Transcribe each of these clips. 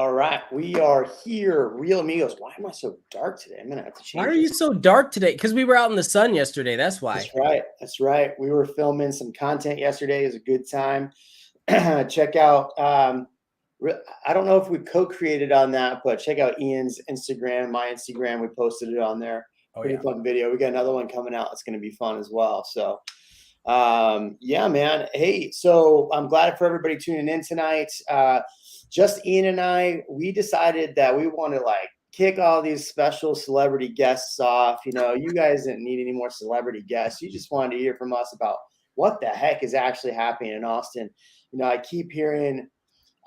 All right, we are here, Real Amigos. Why am I so dark today? I'm gonna have to change. Why are you so dark today? Because we were out in the sun yesterday. That's why. That's right. That's right. We were filming some content yesterday. It was a good time. Check out. I don't know if we co-created on that, but check out Ian's Instagram, my Instagram. We posted it on there. Pretty fun video. We got another one coming out. It's going to be fun as well. So, yeah, man. Hey, so I'm glad for everybody tuning in tonight. Just Ian and I, we decided that we want to kick all these special celebrity guests off. You know, you guys didn't need any more celebrity guests. You just wanted to hear from us about what the heck is actually happening in Austin. You know, I keep hearing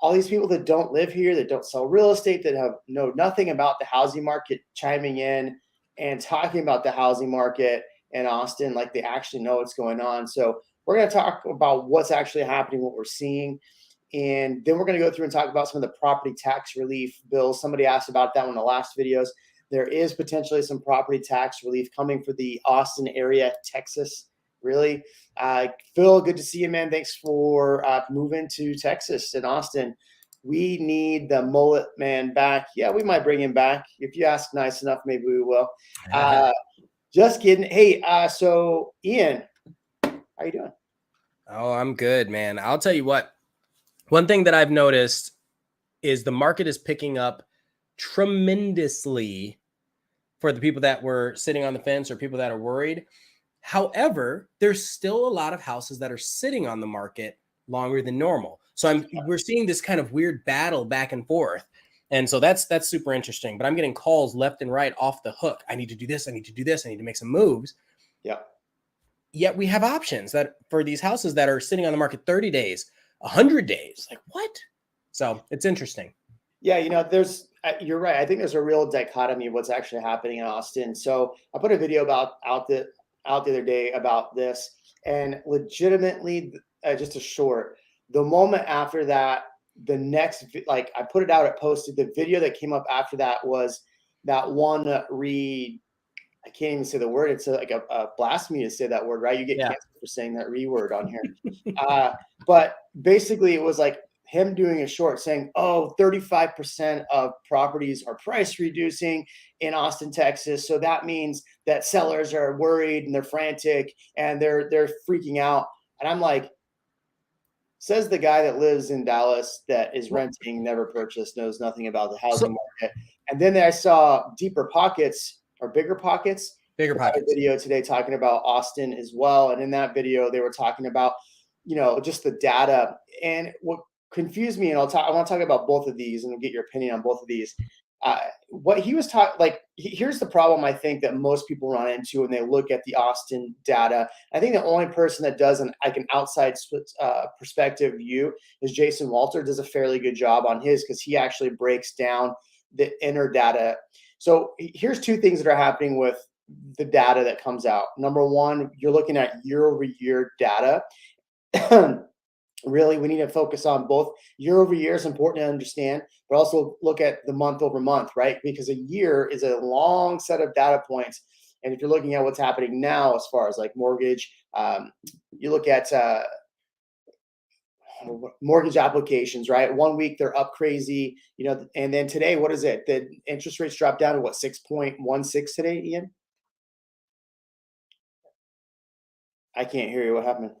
all these people that don't live here, that don't sell real estate, that know nothing about the housing market, chiming in and talking about the housing market in Austin like they actually know what's going on. So we're going to talk about what's actually happening, what we're seeing. And then we're going to go through and talk about some of the property tax relief bills. Somebody asked about that one in the last videos. There is potentially some property tax relief coming for the Austin area, Texas. Really, Phil, good to see you, man. Thanks for moving to Texas and Austin. We need the mullet man back. Yeah, we might bring him back. If you ask nice enough, maybe we will. Just kidding. Hey, so Ian, how you doing? Oh, I'm good, man. I'll tell you what. One thing that I've noticed is the market is picking up tremendously for the people that were sitting on the fence or people that are worried. However, there's still a lot of houses that are sitting on the market longer than normal. So we're seeing this kind of weird battle back and forth. And so that's super interesting. But I'm getting calls left and right off the hook. I need to do this. I need to do this. I need to make some moves. Yeah. Yet we have options that for these houses that are sitting on the market 30 days, 100 days. Like what? So it's interesting. Yeah, you know, you're right. I think there's a real dichotomy of what's actually happening in Austin. So I put a video out the other day about this, and legitimately, just a short. The moment after that, the next, I put it out, it posted. The video that came up after that was that one I can't even say the word. It's like a blasphemy to say that word, right? You get canceled for saying that word on here. But basically, it was like him doing a short saying, 35% of properties are price reducing in Austin, Texas. So that means that sellers are worried and they're frantic and they're freaking out. And I'm like, says the guy that lives in Dallas that is renting, never purchased, knows nothing about the housing market. And then I saw Bigger Pockets video today talking about Austin as well. And in that video, they were talking about, you know, just the data. And what confused me, and I want to talk about both of these and get your opinion on both of these. What he was talking, here's the problem I think that most people run into when they look at the Austin data. I think the only person that does an outside perspective view is Jason Walter. Does a fairly good job on his because he actually breaks down the inner data. So here's two things that are happening with the data that comes out. Number one, you're looking at year-over-year data. Really, we need to focus on both. Year-over-year is important to understand, but also look at the month-over-month, right? Because a year is a long set of data points. And if you're looking at what's happening now as far as mortgage, you look at mortgage applications, right? 1 week they're up crazy, you know, and then today, what is it? The interest rates dropped down to 6.16 today, Ian? I can't hear you. What happened?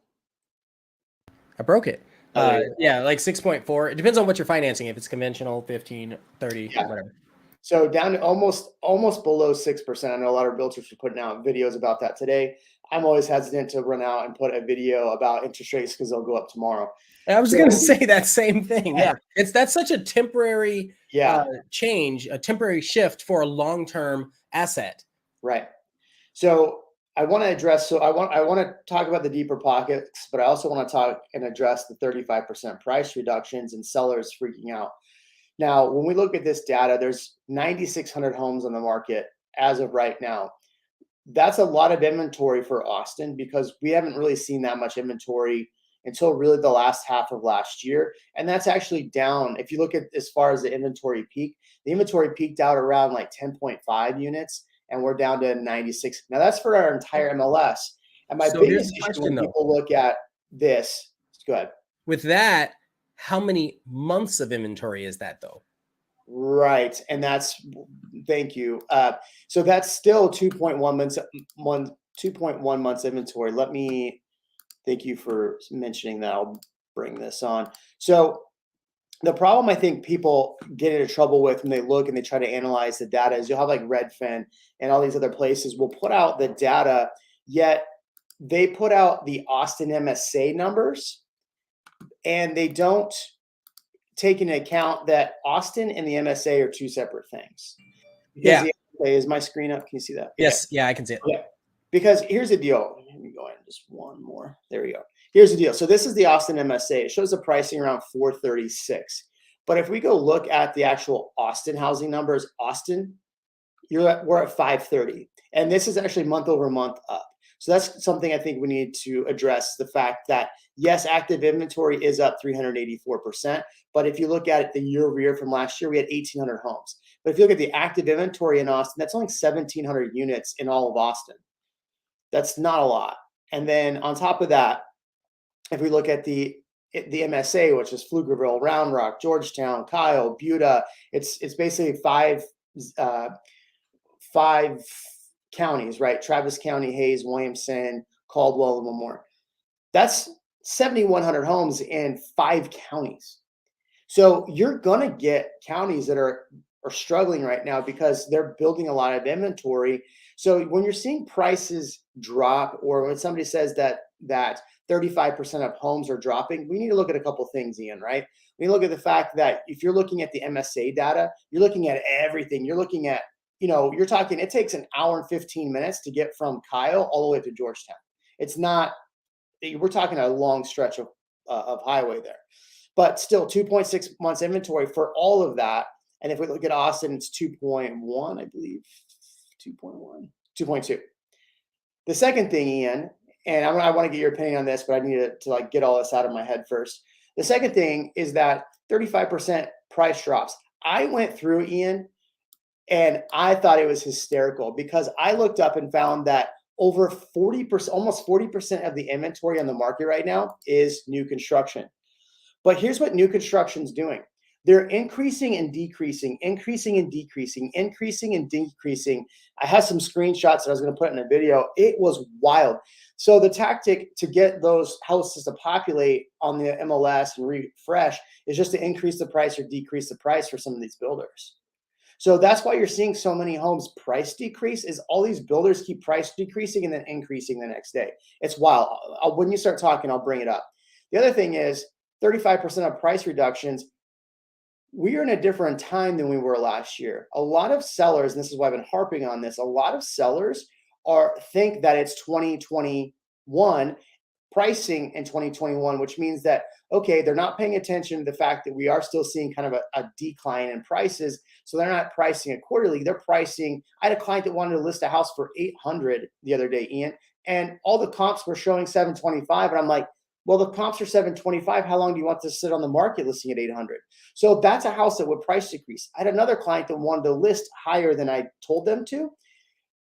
I broke it. Yeah, like 6.4. It depends on what you're financing. If it's conventional, 15, 30, whatever. So down to almost below 6%. I know a lot of realtors are putting out videos about that today. I'm always hesitant to run out and put a video about interest rates because they'll go up tomorrow. I was going to say that same thing. Yeah, that's such a temporary change, a temporary shift for a long-term asset. Right. So I want to address. So I want to talk about the deeper pockets, but I also want to talk and address the 35% price reductions and sellers freaking out. Now, when we look at this data, there's 9,600 homes on the market as of right now. That's a lot of inventory for Austin because we haven't really seen that much inventory until really the last half of last year. And that's actually down. If you look at as far as the inventory peak, the inventory peaked out around 10.5 units. And we're down to 96. Now that's for our entire MLS. And my biggest issue when people look at this, go ahead. With that, how many months of inventory is that though? Right. And thank you. So that's still 2.1 months inventory. Thank you for mentioning that. I'll bring this on. So the problem I think people get into trouble with when they look and they try to analyze the data is you'll have like Redfin and all these other places will put out the data, yet they put out the Austin MSA numbers and they don't take into account that Austin and the MSA are two separate things. Because the MSA, is my screen up? Can you see that? Yes. Yeah, I can see it. Yeah. Because here's the deal. Let me go in just one more. There we go. Here's the deal. So this is the Austin MSA. It shows the pricing around 436. But if we go look at the actual Austin housing numbers, Austin, we're at 530. And this is actually month over month up. So that's something I think we need to address, the fact that, yes, active inventory is up 384%. But if you look at it the year over year from last year, we had 1,800 homes. But if you look at the active inventory in Austin, that's only 1,700 units in all of Austin. That's not a lot. And then on top of that, if we look at the MSA, which is Pflugerville, Round Rock, Georgetown, Kyle, Buda, it's basically five counties, right? Travis County, Hayes, Williamson, Caldwell, and Lemoore. That's 7,100 homes in 5 counties. So you're going to get counties that are struggling right now because they're building a lot of inventory. So when you're seeing prices drop, or when somebody says that 35% of homes are dropping, we need to look at a couple things, Ian, right? We look at the fact that if you're looking at the MSA data, you're looking at everything. You're looking at, you're talking, it takes an hour and 15 minutes to get from Kyle all the way to Georgetown. It's not, we're talking a long stretch of highway there, but still 2.6 months inventory for all of that. And if we look at Austin, it's 2.1, I believe, 2.2. The second thing, Ian, and I want to get your opinion on this, but I need to get all this out of my head first. The second thing is that 35% price drops. I went through, Ian, and I thought it was hysterical because I looked up and found that over 40%, almost 40% of the inventory on the market right now is new construction. But here's what new construction's doing. They're increasing and decreasing, increasing and decreasing, increasing and decreasing. I have some screenshots that I was going to put in a video. It was wild. So the tactic to get those houses to populate on the MLS and refresh is just to increase the price or decrease the price for some of these builders. So that's why you're seeing so many homes price decrease, is all these builders keep price decreasing and then increasing the next day. It's wild. When you start talking, I'll bring it up. The other thing is 35% of price reductions. We are in a different time than we were last year. A lot of sellers, and this is why I've been harping on this, a lot of sellers think that it's 2021 pricing in 2021, which means that, okay, they're not paying attention to the fact that we are still seeing kind of a decline in prices. So they're not pricing it quarterly. They're pricing. I had a client that wanted to list a house for 800 the other day, Ian, and all the comps were showing 725. And I'm like, well, the comps are 725. How long do you want to sit on the market listing at 800? So that's a house that would price decrease. I had another client that wanted to list higher than I told them to.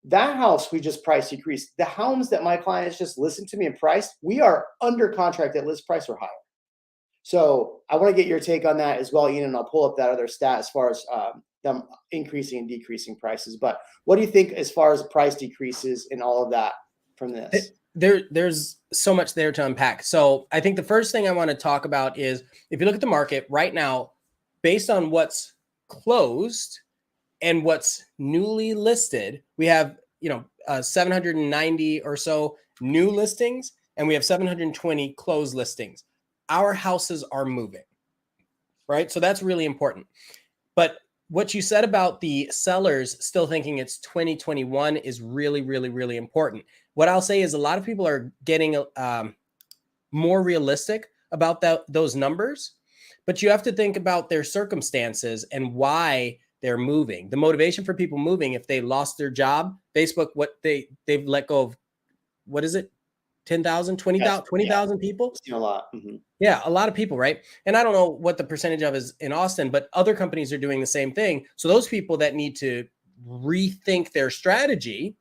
That house, we just price decreased. The homes that my clients just listened to me and priced, we are under contract at list price or higher. So I want to get your take on that as well, Ian, and I'll pull up that other stat as far as them increasing and decreasing prices. But what do you think as far as price decreases and all of that from this? There's so much there to unpack. So I think the first thing I want to talk about is, if you look at the market right now, based on what's closed and what's newly listed, we have 790 or so new listings, and we have 720 closed listings. Our houses are moving, right? So that's really important. But what you said about the sellers still thinking it's 2021 is really, really, really important. What I'll say is a lot of people are getting more realistic about those numbers, but you have to think about their circumstances and why they're moving. The motivation for people moving, if they lost their job, Facebook, they've let go of, what is it? 10,000, 20,000 people? A lot. Mm-hmm. Yeah, a lot of people, right? And I don't know what the percentage of is in Austin, but other companies are doing the same thing. So those people that need to rethink their strategy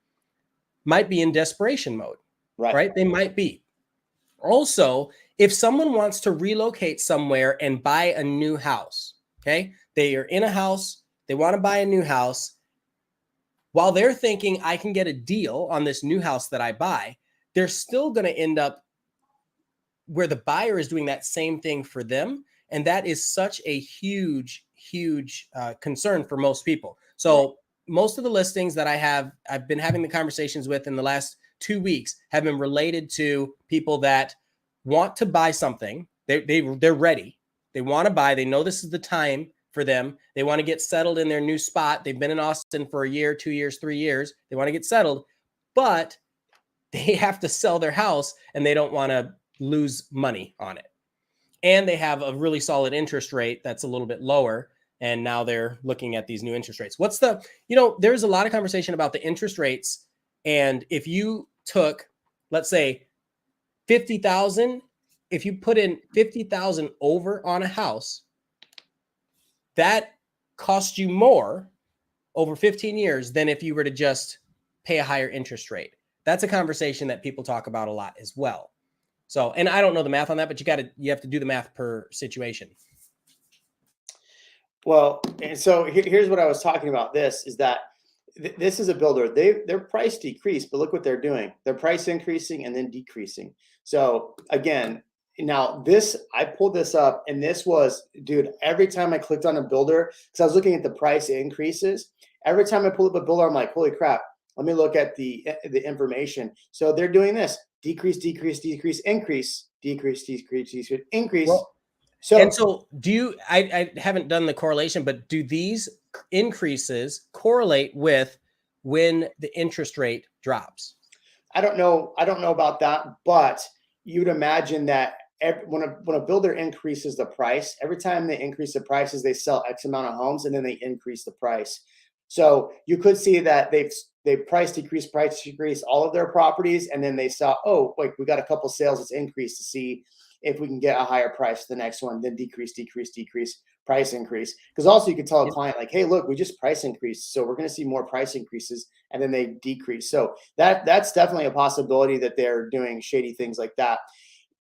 might be in desperation mode, right? They might be. Also, if someone wants to relocate somewhere and buy a new house, okay, They are in a house. They want to buy a new house. While they're thinking I can get a deal on this new house that I buy, they're still going to end up where the buyer is doing that same thing for them. And that is such a huge concern for most people. So most of the listings that I've been having the conversations with in the last 2 weeks have been related to people that want to buy something. They're ready. They want to buy. They know this is the time for them. They want to get settled in their new spot. They've been in Austin for a year, 2 years, 3 years. They want to get settled, but they have to sell their house and they don't want to lose money on it. And they have a really solid interest rate that's a little bit lower. And now they're looking at these new interest rates. There's a lot of conversation about the interest rates. And if you took, let's say, 50,000, if you put in 50,000 over on a house, that costs you more over 15 years than if you were to just pay a higher interest rate. That's a conversation that people talk about a lot as well. So, and I don't know the math on that, but you have to do the math per situation. Well, and so here's what I was talking about. This is that this is a builder. Their price decreased, but look what they're doing. Their price increasing and then decreasing. So again, now I pulled this up, and this was, dude, every time I clicked on a builder, because I was looking at the price increases, every time I pulled up a builder, I'm like, holy crap, let me look at the information. So they're doing this: decrease, decrease, decrease, increase, decrease, decrease, decrease, increase. Well, so I haven't done the correlation, but do these increases correlate with when the interest rate drops? I don't know about that, but you'd imagine that when a builder increases the price, every time they increase the prices, they sell X amount of homes and then they increase the price. So you could see that they've price decrease all of their properties, and then they saw, oh, wait, we got a couple sales, let's increase to see if we can get a higher price for the next one, then decrease, price increase. Because also you could tell a client like, hey, look, we just price increased, so we're going to see more price increases, and then they decrease. So that's definitely a possibility that they're doing shady things like that.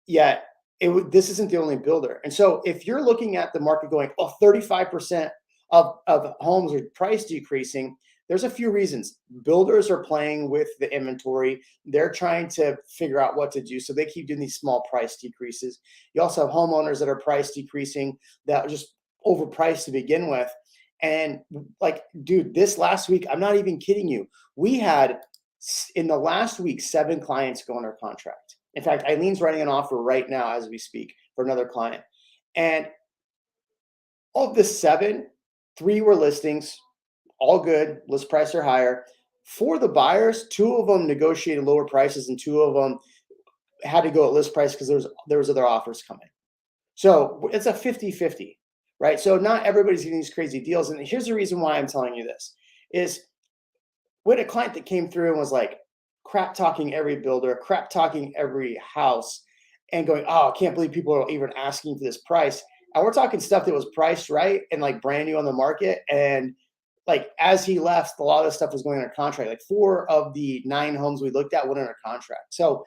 Yet this isn't the only builder. And so if you're looking at the market going, oh, 35% of homes are price decreasing, there's a few reasons. Builders are playing with the inventory. They're trying to figure out what to do. So they keep doing these small price decreases. You also have homeowners that are price decreasing that are just overpriced to begin with. And like, dude, this last week, I'm not even kidding you. We had, in the last week, 7 clients go under contract. In fact, Eileen's writing an offer right now as we speak for another client. And of the 7, 3 were listings, all good, list price or higher. For the buyers, 2 of them negotiated lower prices and 2 of them had to go at list price because there was other offers coming. So it's a 50-50, right? So not everybody's getting these crazy deals. And here's the reason why I'm telling you this is we had a client that came through and was like crap talking every builder, crap talking every house, and going, oh, I can't believe people are even asking for this price. And we're talking stuff that was priced right and like brand new on the market. And like as he left, a lot of this stuff was going under contract. Like 4 of the 9 homes we looked at went under contract. So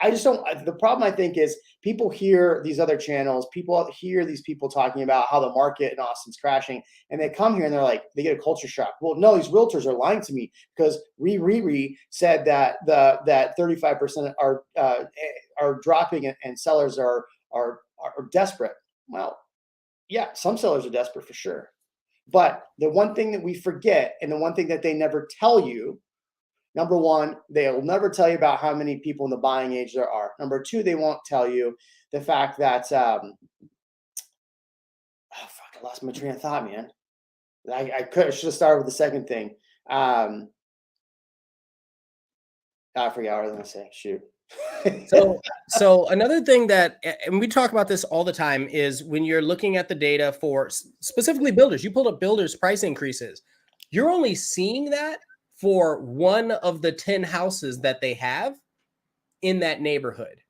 I just don't. The problem I think is people hear these other channels, people hear these people talking about how the market in Austin's crashing, and they come here and they're like, they get a culture shock. Well, no, these realtors are lying to me because Re said that that 35% are dropping and sellers are desperate. Well, yeah, some sellers are desperate for sure. But the one thing that we forget, and the one thing that they never tell you, number one, they'll never tell you about how many people in the buying age there are. Number 2, they won't tell you the fact that, I lost my train of thought, man. I should have started with the second thing. I forgot what I was going to say. Shoot. So another thing that, and we talk about this all the time, is when you're looking at the data for specifically builders, you pulled up builders price increases. You're only seeing that for one of the 10 houses that they have in that neighborhood,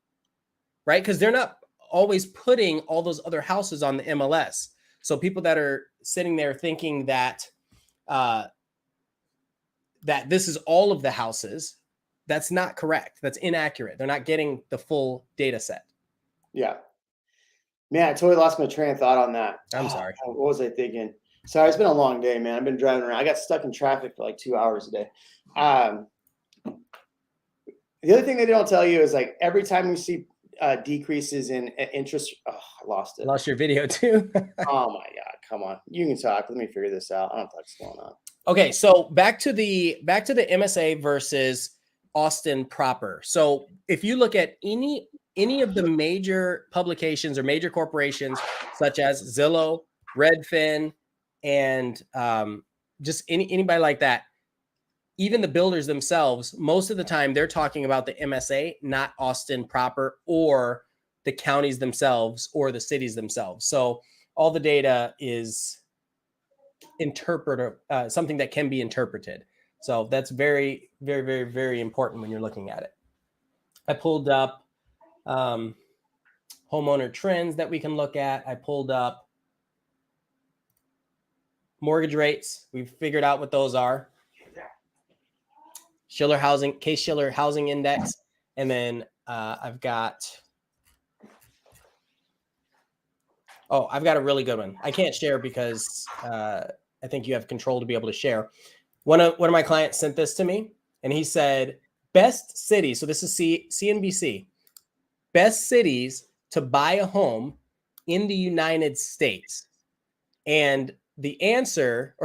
right? Because they're not always putting all those other houses on the MLS. So people that are sitting there thinking that that this is all of the houses, that's not correct. That's inaccurate. They're not getting the full data set. Yeah. Man, I totally lost my train of thought on that. I'm sorry. What was I thinking? Sorry, it's been a long day, man. I've been driving around. I got stuck in traffic for like 2 hours a day. The other thing they don't tell you is like every time we see decreases in interest, I lost it. Lost your video too. Oh my God, come on. You can talk. Let me figure this out. I don't know what's going on. Okay, so back to the MSA versus Austin proper. So if you look at any of the major publications or major corporations such as Zillow, Redfin, and just anybody like that, even the builders themselves, most of the time they're talking about the MSA, not Austin proper or the counties themselves or the cities themselves. So all the data is something that can be interpreted. So that's very, very, very, very important when you're looking at it. I pulled up homeowner trends that we can look at. I pulled up mortgage rates. We've figured out what those are. Case-Shiller housing index. And then I've got a really good one. I can't share because I think you have control to be able to share. One of my clients sent this to me, and he said, best cities. So this is CNBC. Best cities to buy a home in the United States. And the answer,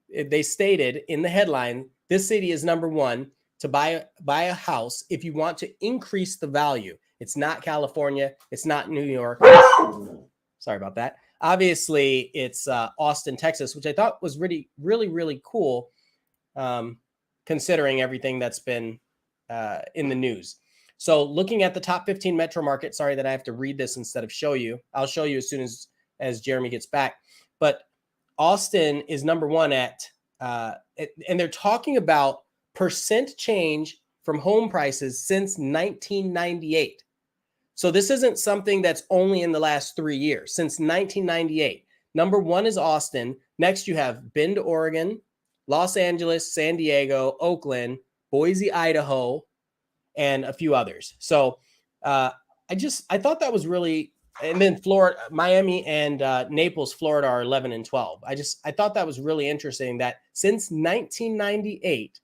they stated in the headline, this city is number one to buy a house if you want to increase the value. It's not California. It's not New York. Sorry about that. Obviously, it's Austin, Texas, which I thought was really, really, really cool, considering everything that's been in the news. So looking at the top 15 metro markets, sorry that I have to read this instead of show you. I'll show you as soon as Jeremy gets back. But Austin is number one and they're talking about percent change from home prices since 1998. So this isn't something that's only in the last 3 years. Since 1998, number one is Austin. Next, you have Bend, Oregon, Los Angeles, San Diego, Oakland, Boise, Idaho, and a few others. So I thought that was really, and then Florida, Miami and Naples, Florida are 11 and 12. I thought that was really interesting that since 1998,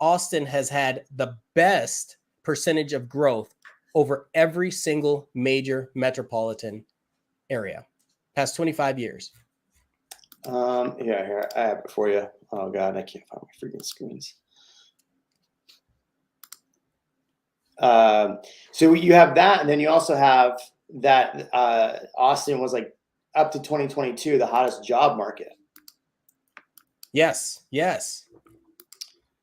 Austin has had the best percentage of growth over every single major metropolitan area past 25 years. Yeah, here, I have it for you. Oh God, I can't find my freaking screens. So you have that, and then you also have that Austin was like up to 2022, the hottest job market. Yes.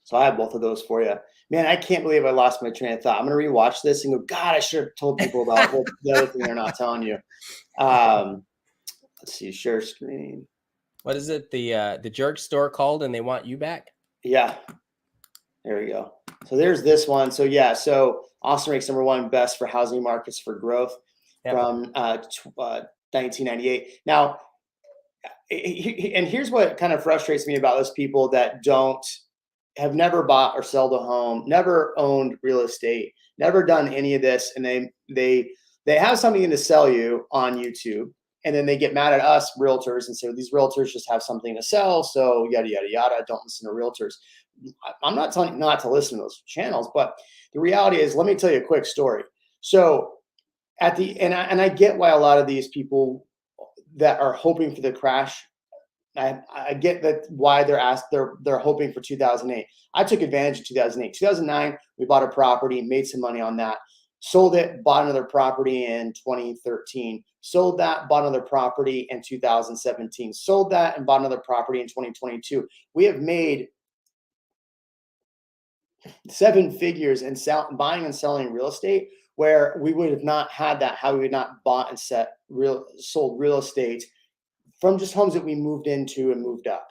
So I have both of those for you. Man, I can't believe I lost my train of thought. I'm going to rewatch this and go, God, I should have told people about the other thing they're not telling you. Let's see, share screen. What is it? The jerk store called and they want you back? Yeah. There we go. So there's this one. So yeah, so Austin ranks number one best for housing markets for growth from 1998. Now, and here's what kind of frustrates me about those people that have never bought or sold a home, never owned real estate, never done any of this, and they have something to sell you on YouTube, and then they get mad at us realtors and say, well, these realtors just have something to sell, so yada yada yada. Don't listen to realtors. I'm not telling you not to listen to those channels, but the reality is, let me tell you a quick story. So and I get why a lot of these people that are hoping for the crash, I get that why they're hoping for 2008. I took advantage of 2008. 2009, we bought a property, made some money on that, sold it, bought another property in 2013, sold that, bought another property in 2017, sold that, and bought another property in 2022. We have made 7 figures in buying and selling real estate, where we would have not had that, how we would not bought and sold real estate from just homes that we moved into and moved up.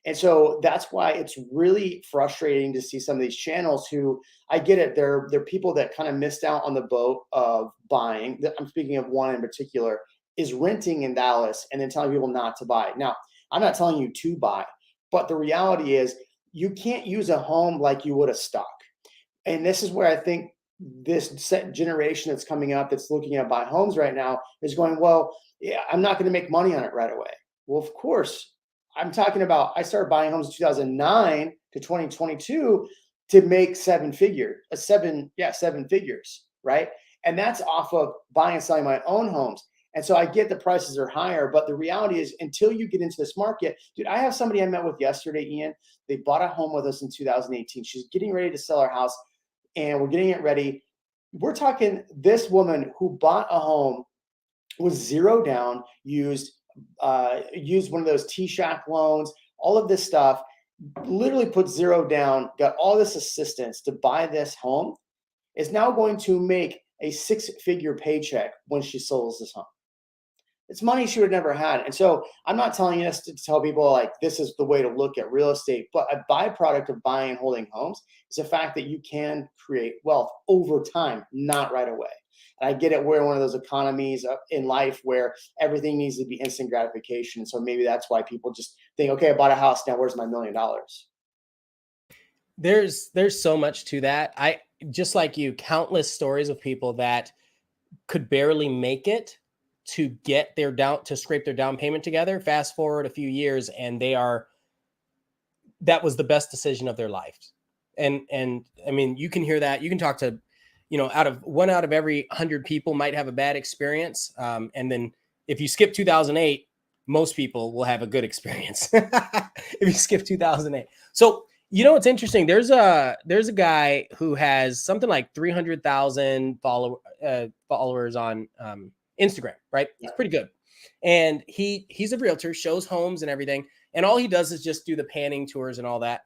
And so that's why it's really frustrating to see some of these channels who, I get it, they're people that kind of missed out on the boat of buying. I'm speaking of one in particular, is renting in Dallas and then telling people not to buy. Now, I'm not telling you to buy, but the reality is you can't use a home like you would a stock. And this is where I think this generation that's coming up that's looking at buy homes right now is going, well, yeah, I'm not going to make money on it right away. Well, of course, I'm talking about, I started buying homes in 2009 to 2022 to make seven figures, right? And that's off of buying and selling my own homes. And so I get the prices are higher, but the reality is until you get into this market, dude, I have somebody I met with yesterday, Ian. They bought a home with us in 2018. She's getting ready to sell her house and we're getting it ready. We're talking this woman who bought a home was zero down, used one of those T-Shack loans, all of this stuff, literally put zero down, got all this assistance to buy this home, is now going to make a six-figure paycheck when she sells this home. It's money she would have never had. And so I'm not telling us to tell people like this is the way to look at real estate, but a byproduct of buying and holding homes is the fact that you can create wealth over time, not right away. And I get it. We're in one of those economies in life where everything needs to be instant gratification. So maybe that's why people just think, okay, I bought a house. Now where's my $1 million? There's so much to that. I just like you, countless stories of people that could barely make it to get their scrape their down payment together. Fast forward a few years and that was the best decision of their life. And I mean, you can hear that. You can talk to, out of every 100 people might have a bad experience. And then if you skip 2008, most people will have a good experience if you skip 2008. So, it's interesting. There's a guy who has something like 300,000 followers on Instagram, right? It's pretty good. And he's a realtor, shows homes and everything. And all he does is just do the panning tours and all that.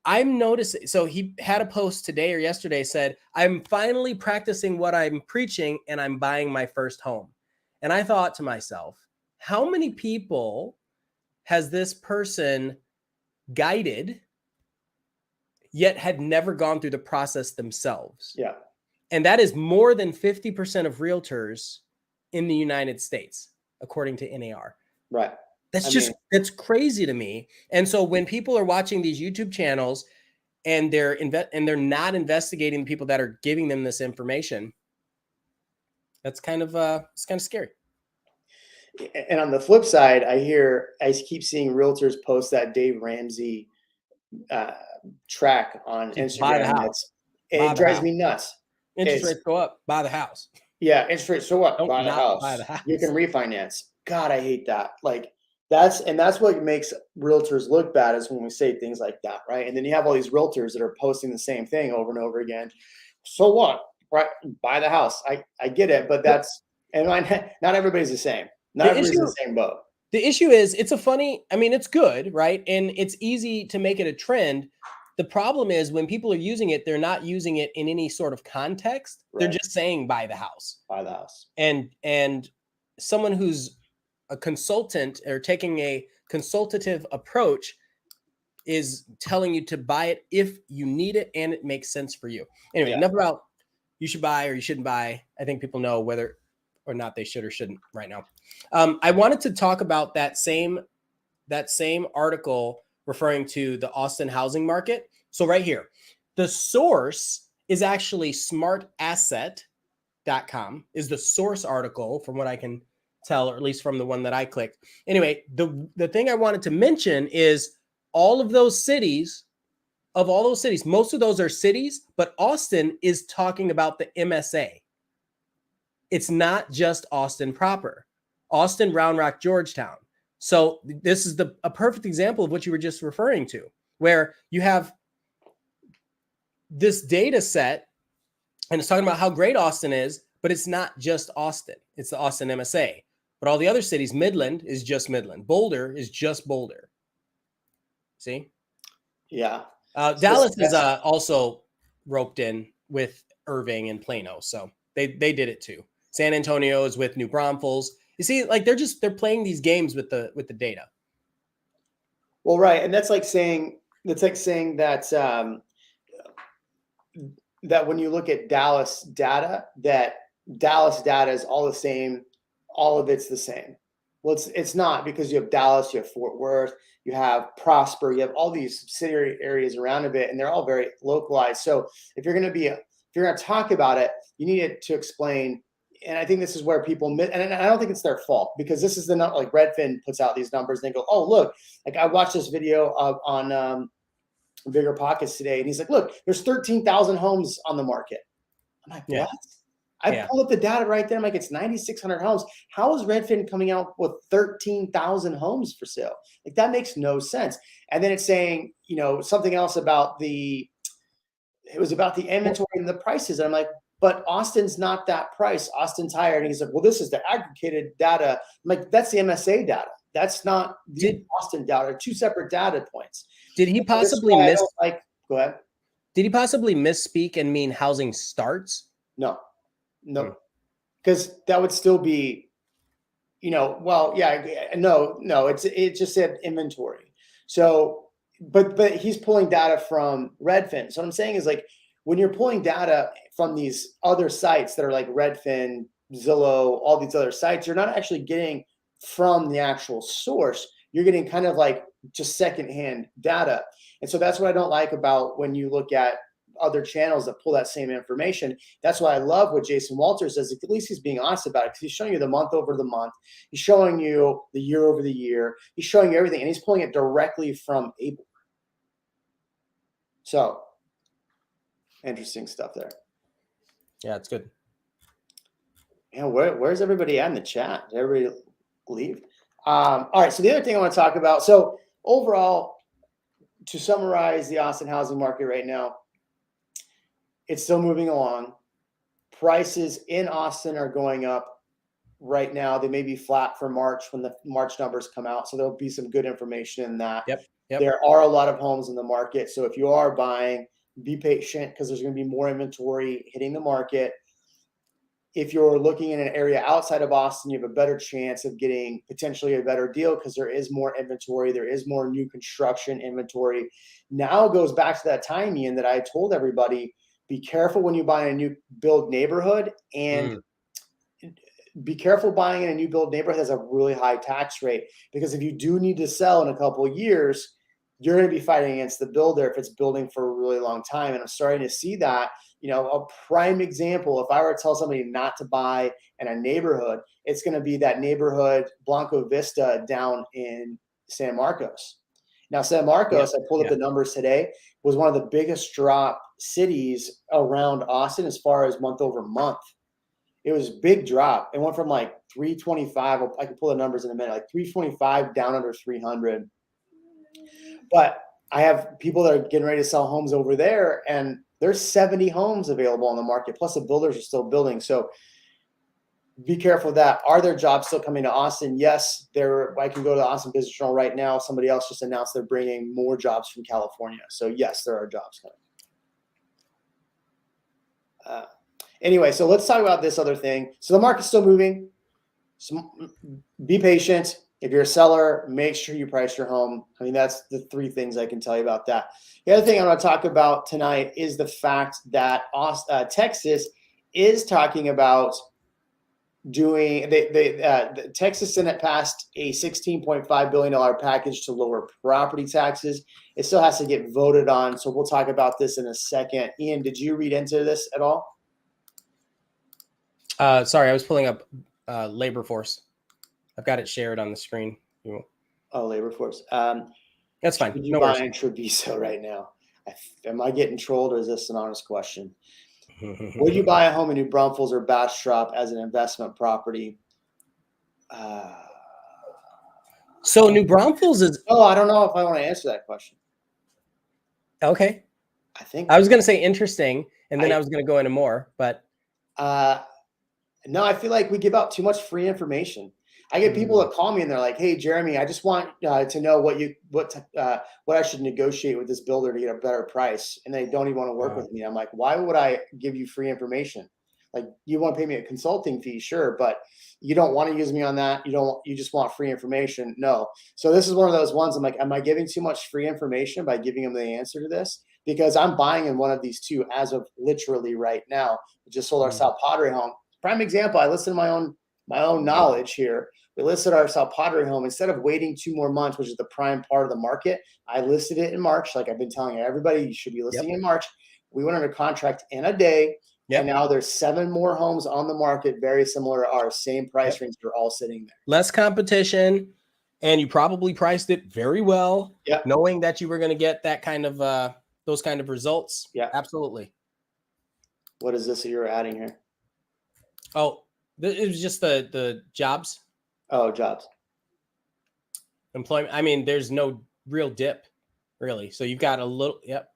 I'm noticing, so he had a post today or yesterday said, I'm finally practicing what I'm preaching and I'm buying my first home. And I thought to myself, how many people has this person guided yet had never gone through the process themselves? Yeah. And that is more than 50% of realtors in the United States, according to NAR. Right. That's crazy to me. And so when people are watching these YouTube channels and they're not investigating the people that are giving them this information, that's kind of scary. And on the flip side, I keep seeing realtors post that Dave Ramsey track on Instagram. Buy the house. It drives me nuts. Interest rates go up, buy the house. Yeah, interest rates so what? Buy the house. You can refinance. God, I hate that. Like that's what makes realtors look bad is when we say things like that, right? And then you have all these realtors that are posting the same thing over and over again. So what? Right? Buy the house. I get it, but not everybody's the same. Not everybody's in the same boat. The issue is it's good, right? And it's easy to make it a trend. The problem is when people are using it, they're not using it in any sort of context. Right. They're just saying buy the house. Buy the house. And someone who's a consultant or taking a consultative approach is telling you to buy it if you need it and it makes sense for you. Anyway, enough about you should buy or you shouldn't buy. I think people know whether or not they should or shouldn't right now. I wanted to talk about that same article referring to the Austin housing market. So right here, the source is actually smartasset.com is the source article from what I can tell, or at least from the one that I clicked. Anyway, the thing I wanted to mention is all of those cities, most of those are cities, but Austin is talking about the MSA. It's not just Austin proper. Austin, Round Rock, Georgetown. So this is a perfect example of what you were just referring to, where you have this data set and it's talking about how great Austin is, but it's not just Austin. It's the Austin MSA. But all the other cities, Midland is just Midland. Boulder is just Boulder. See? Yeah. Dallas is also roped in with Irving and Plano. So they did it too. San Antonio is with New Braunfels. You see, like they're playing these games with the data. Well, right, and that's like saying that that when you look at Dallas data, that Dallas data is all the same, all of it's the same. Well, it's not, because you have Dallas, you have Fort Worth, you have Prosper, you have all these subsidiary areas around a bit, and they're all very localized. So if you're going to talk about it, you need to explain and I think this is where people miss, and I don't think it's their fault, because this is the not like Redfin puts out these numbers and they go, oh, look, like I watched this video on Bigger Pockets today, and he's like, look, there's 13,000 homes on the market. I'm like, Yeah. what? I pulled up the data right there. I'm like, it's 9,600 homes. How is Redfin coming out with 13,000 homes for sale? Like, that makes no sense. And then it's saying, something else about it was about the inventory and the prices. And I'm like, but Austin's not that price. Austin's higher. And he's like, well, this is the aggregated data. I'm like, that's the MSA data. That's not the Austin data. Two separate data points. Did he possibly go ahead. Did he possibly misspeak and mean housing starts? No, because that would still be, no, it just said inventory. So, but he's pulling data from Redfin. So what I'm saying is, like, when you're pulling data from these other sites that are like Redfin, Zillow, all these other sites, you're not actually getting from the actual source. You're getting kind of like just secondhand data. And so that's what I don't like about when you look at other channels that pull that same information. That's why I love what Jason Walters says. At least he's being honest about it, because he's showing you the month over the month. He's showing you the year over the year. He's showing you everything, and he's pulling it directly from Able. So interesting stuff there. Yeah, it's good. Yeah, where's everybody at in the chat? Did everybody leave? All right, so the other thing I want to talk about, so overall, to summarize the Austin housing market right now, it's still moving along. Prices in Austin are going up right now. They may be flat for March when the March numbers come out. So there'll be some good information in that. Yep. There are a lot of homes in the market. So if you are buying, be patient, because there's going to be more inventory hitting the market. If you're looking in an area outside of Austin, you have a better chance of getting potentially a better deal, because there is more inventory. There is more new construction inventory. Now it goes back to that time, Ian, that I told everybody, be careful when you buy a new build neighborhood, and be careful buying in a new build neighborhood that has a really high tax rate, because if you do need to sell in a couple of years, you're going to be fighting against the builder if it's building for a really long time. And I'm starting to see that, a prime example. If I were to tell somebody not to buy in a neighborhood, it's going to be that neighborhood Blanco Vista down in San Marcos. Now, San Marcos, I pulled up the numbers today, was one of the biggest drop cities around Austin as far as month over month. It was a big drop. It went from like 325. I can pull the numbers in a minute, like 325 down under 300. But I have people that are getting ready to sell homes over there, and there's 70 homes available on the market. Plus the builders are still building. So be careful of that. Are there jobs still coming to Austin? Yes, I can go to the Austin Business Journal right now. Somebody else just announced they're bringing more jobs from California. So yes, there are jobs coming. Anyway, so let's talk about this other thing. So the market's still moving. So be patient. If you're a seller, make sure you price your home. I mean, that's the three things I can tell you about that. The other thing I want to talk about tonight is the fact that Texas is talking about doing the Texas Senate passed a $16.5 billion package to lower property taxes. It still has to get voted on. So we'll talk about this in a second. Ian, did you read into this at all? Sorry, I was pulling up labor force. I've got it shared on the screen. Oh, labor force. That's fine. Would you No buy worries. in Treviso right now? Am I getting trolled, or is this an honest question? Would you buy a home in New Braunfels or Bastrop as an investment property? So New Braunfels is. Oh, I don't know if I want to answer that question. Okay. I was going to say interesting, and then I was going to go into more, but. No, I feel like we give out too much free information. I get people that call me and they're like, "Hey, Jeremy, I just want to know what I should negotiate with this builder to get a better price," and they don't even want to work with me. I'm like, "Why would I give you free information? Like, you want to pay me a consulting fee, sure, but you don't want to use me on that. You just want free information. No." So this is one of those ones. I'm like, am I giving too much free information by giving them the answer to this? Because I'm buying in one of these two as of literally right now. We just sold our South Padre home. Prime example. I listened to my own knowledge here. We listed our South Padre home. Instead of waiting 2 more months, which is the prime part of the market, I listed it in March. Like I've been telling everybody, you should be listing in March. We went under contract in a day Yep. And now there's 7 more homes on the market, very similar to ours, same price Yep. range. They're all sitting there. Less competition, and you probably priced it very well, Yep. knowing that you were going to get that kind of those kind of results. Yeah, absolutely. What is this that you're adding here? Oh, it was just the jobs. Oh, jobs. Employment. I mean, there's no real dip, really. So you've got a little. Yep,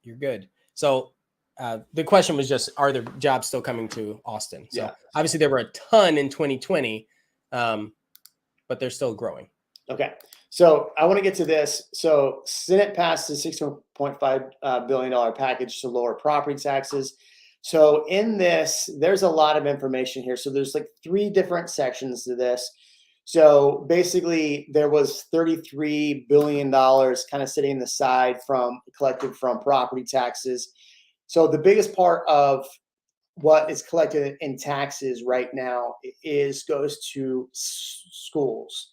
you're good. So the question was just, are there jobs still coming to Austin? So obviously there were a ton in 2020, but they're still growing. Okay. So I want to get to this. So Senate passed a $16.5 billion package to lower property taxes. So in this, there's a lot of information here. So there's like 3 different sections to this. So basically there was $33 billion kind of sitting in the side from collected from property taxes. So the biggest part of what is collected in taxes right now goes to schools.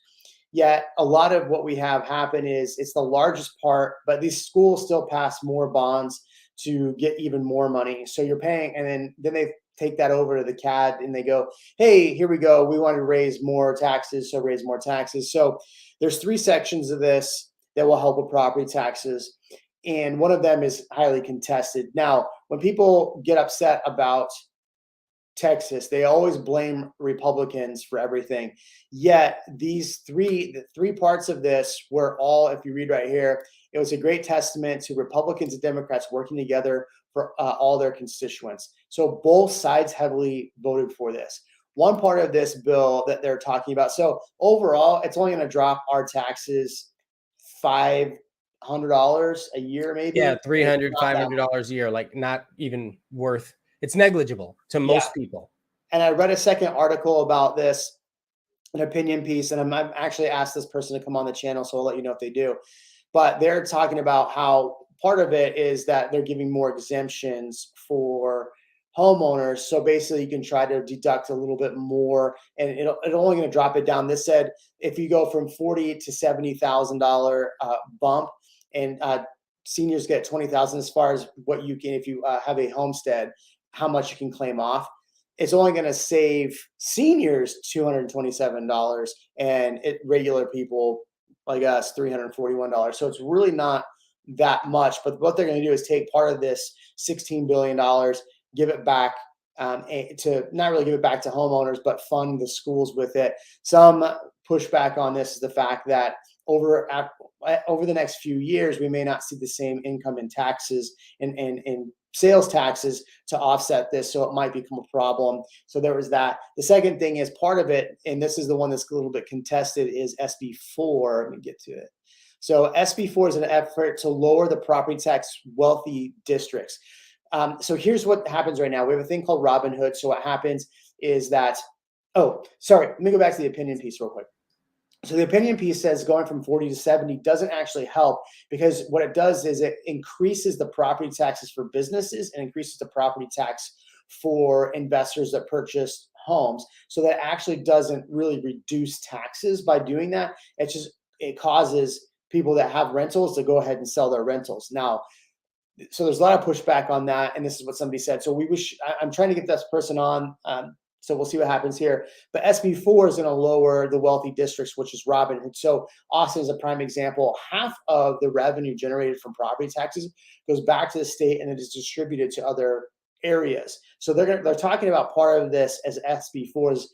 Yet a lot of what we have happen is it's the largest part, but these schools still pass more bonds to get even more money. So you're paying, and then they take that over to the CAD and they go, hey, here we go. We want to raise more taxes, so raise more taxes. So there's 3 sections of this that will help with property taxes. And one of them is highly contested. Now, when people get upset about Texas, they always blame Republicans for everything. Yet the 3 parts of this were all, if you read right here, it was a great testament to Republicans and Democrats working together for all their constituents. So both sides heavily voted for this. One part of this bill that they're talking about. So overall, it's only going to drop our taxes $500 a year, maybe. Yeah, $300, $500 a year, like not even worth. It's negligible to most people. And I read a second article about this, an opinion piece, and I'm actually asked this person to come on the channel, so I'll let you know if they do. But they're talking about how part of it is that they're giving more exemptions for homeowners. So basically you can try to deduct a little bit more, and it's only going to drop it down. This said, if you go from $40,000 to $70,000 bump, and seniors get $20,000 as far as what you can, if you have a homestead, how much you can claim off. It's only going to save seniors $227 and regular people like us $341. So it's really not that much. But what they're going to do is take part of this $16 billion, give it back to not really give it back to homeowners, but fund the schools with it. Some pushback on this is the fact that over the next few years, we may not see the same income in taxes and sales taxes to offset this. So it might become a problem. So there was that. The second thing is part of it, and this is the one that's a little bit contested, is SB4. Let me get to it. So SB4 is an effort to lower the property tax wealthy districts. So here's what happens right now. We have a thing called Robinhood. So what happens is that, let me go back to the opinion piece real quick. So the opinion piece says going from 40 to 70 doesn't actually help, because what it does is it increases the property taxes for businesses and increases the property tax for investors that purchase homes. So that actually doesn't really reduce taxes by doing that. It causes people that have rentals to go ahead and sell their rentals. Now, so there's a lot of pushback on that. And this is what somebody said. So I'm trying to get this person on. So we'll see what happens here. But SB4 is going to lower the wealthy districts, which is Robinhood. So Austin is a prime example. Half of the revenue generated from property taxes goes back to the state, and it is distributed to other areas. So they're talking about part of this as SB4 is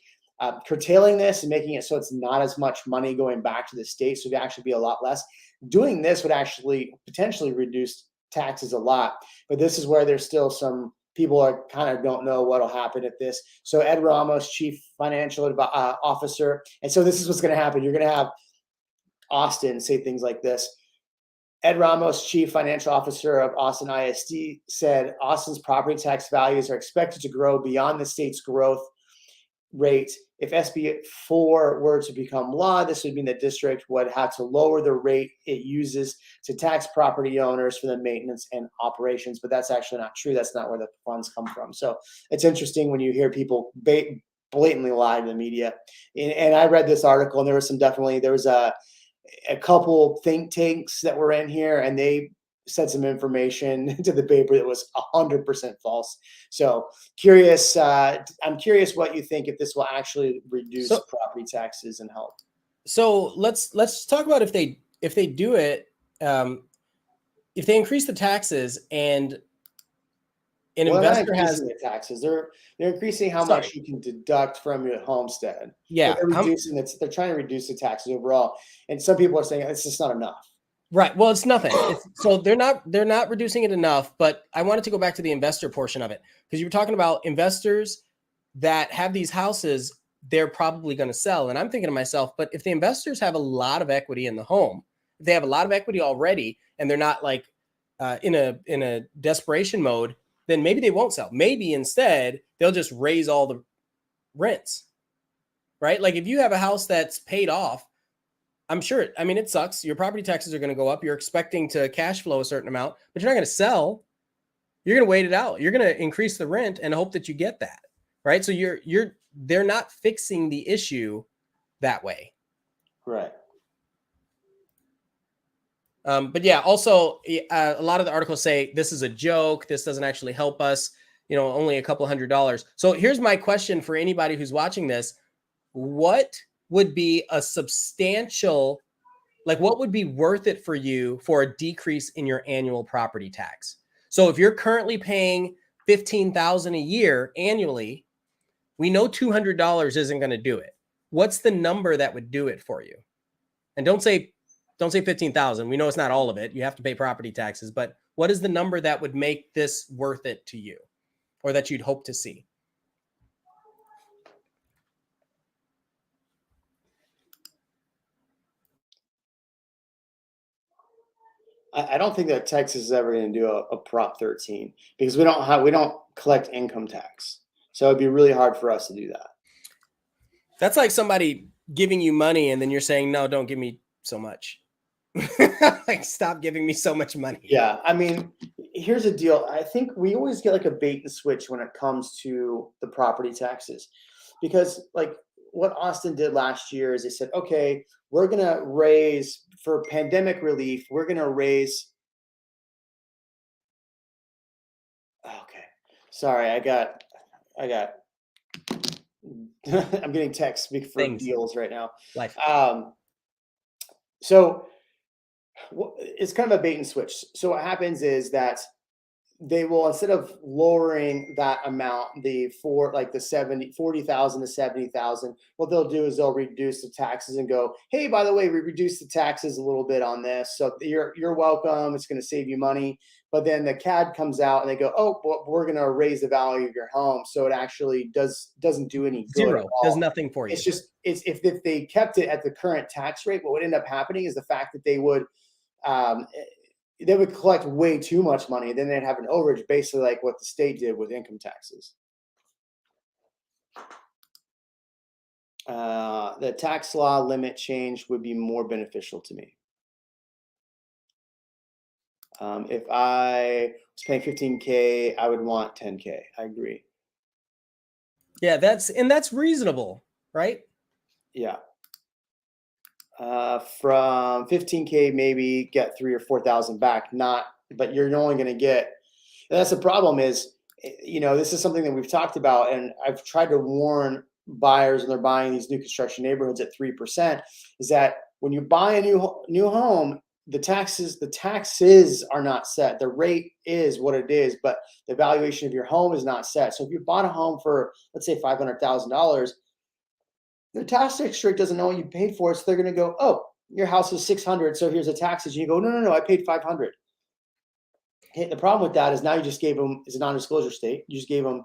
curtailing this and making it so it's not as much money going back to the state. So it'd actually be a lot less. Doing this would actually potentially reduce taxes a lot. But this is where there's still some people are kind of don't know what'll happen at this. So Ed Ramos, Chief Financial Officer. And so this is what's going to happen. You're going to have Austin say things like this. Ed Ramos, Chief Financial Officer of Austin ISD, said Austin's property tax values are expected to grow beyond the state's growth rate. If SB4 were to become law, this would mean the district would have to lower the rate it uses to tax property owners for the maintenance and operations. But that's actually not true. That's not where the funds come from. So it's interesting when you hear people blatantly lie to the media. And I read this article, and there was a couple think tanks that were in here, and they said some information to the paper that was 100% false. So curious, I'm curious what you think if this will actually reduce property taxes and help. So let's talk about if they do it, if they increase the taxes and an investor has the taxes, they're increasing how much you can deduct from your homestead. Yeah, they're reducing it. They're trying to reduce the taxes overall, and some people are saying it's just not enough. Right. Well, it's nothing. So they're not reducing it enough. But I wanted to go back to the investor portion of it, because you were talking about investors that have these houses, they're probably going to sell. And I'm thinking to myself, but if the investors have a lot of equity in the home, if they have a lot of equity already, and they're not like in a desperation mode, then maybe they won't sell. Maybe instead they'll just raise all the rents, right? Like if you have a house that's paid off, I'm sure, I mean, it sucks. Your property taxes are going to go up. You're expecting to cash flow a certain amount, but you're not going to sell. You're going to wait it out. You're going to increase the rent and hope that you get that, right? So they're not fixing the issue that way. Right. But yeah, also a lot of the articles say this is a joke. This doesn't actually help us, only a couple $100. So here's my question for anybody who's watching this. What would be a substantial, what would be worth it for you for a decrease in your annual property tax? So if you're currently paying $15,000 a year annually, we know $200 isn't going to do it. What's the number that would do it for you? And don't say 15,000. We know it's not all of it. You have to pay property taxes, but what is the number that would make this worth it to you, or that you'd hope to see? I don't think that Texas is ever going to do a Prop 13, because we don't collect income tax. So it'd be really hard for us to do that. That's like somebody giving you money and then you're saying, no, don't give me so much. Like, stop giving me so much money. Yeah. I mean, here's the deal. I think we always get like a bait and switch when it comes to the property taxes, because like what Austin did last year is they said, okay, we're going to raise for pandemic relief. We're going to raise. Okay. Sorry. I got, I'm getting texts for deals right now. Life. So it's kind of a bait and switch. So what happens is that they will, instead of lowering that amount, the 40,000 to 70,000, what they'll do is they'll reduce the taxes and go, hey, by the way, we reduced the taxes a little bit on this. So you're welcome. It's going to save you money. But then the CAD comes out and they go, oh, but we're going to raise the value of your home. So it actually doesn't do any good. Zero. Does nothing for you. It's just, if they kept it at the current tax rate, what would end up happening is the fact that they would collect way too much money. Then they'd have an overage, basically like what the state did with income taxes. The tax law limit change would be more beneficial to me. If I was paying $15K, I would want $10K. I agree. Yeah, that's reasonable, right? Yeah. From $15K, maybe get 3,000 or 4,000 back. But you're only going to get. And that's the problem. Is this is something that we've talked about, and I've tried to warn buyers when they're buying these new construction neighborhoods at 3%. Is that when you buy a new home, the taxes are not set. The rate is what it is, but the valuation of your home is not set. So if you bought a home for, let's say, $500,000. The tax district doesn't know what you paid for it, so they're going to go, oh, your house is $600, so here's the taxes. And you go, no, I paid $500. Okay, the problem with that is now you just gave them, it's a non-disclosure state. You just gave them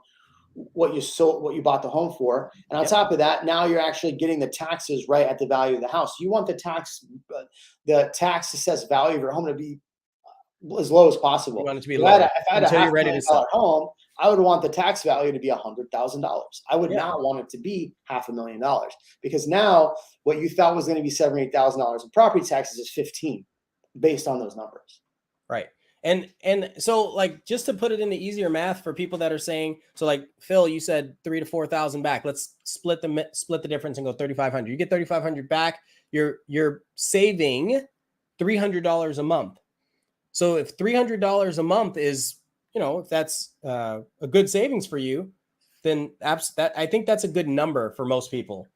what you bought the home for, and on top of that, now you're actually getting the taxes right at the value of the house. You want the tax assessed value of your home to be as low as possible. You want it to be low. If I had a $500,000 home, I would want the tax value to be $100,000. I would not want it to be $500,000, because now what you thought was going to be $7,000 or $8,000 in property taxes is $15,000 based on those numbers. Right. And so, like, just to put it into easier math for people that are saying, so like Phil, you said 3,000 to 4,000 back. Let's split the difference and go 3,500. You get 3,500 back. You're saving $300 a month. So if $300 a month is, if that's a good savings for you, then I think that's a good number for most people.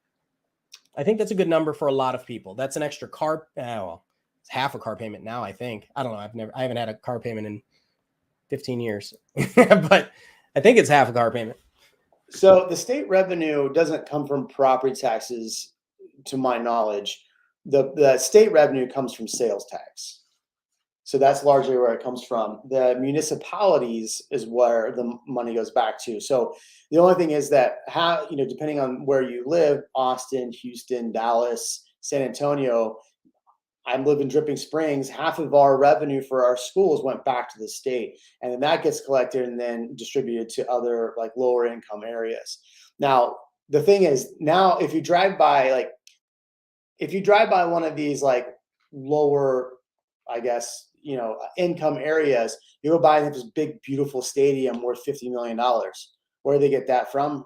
I think that's a good number for a lot of people. That's an extra car. Well, it's half a car payment now, I think. I don't know. I haven't had a car payment in 15 years, but I think it's half a car payment. So the state revenue doesn't come from property taxes, to my knowledge. The state revenue comes from sales tax. So that's largely where it comes from. The municipalities is where the money goes back to. So the only thing is that depending on where you live, Austin, Houston, Dallas, San Antonio, I live in Dripping Springs. Half of our revenue for our schools went back to the state, and then that gets collected and then distributed to other like lower income areas. Now, the thing is, now if you drive by one of these like lower, I guess, income areas, you go buy this big, beautiful stadium worth $50 million. Where do they get that from?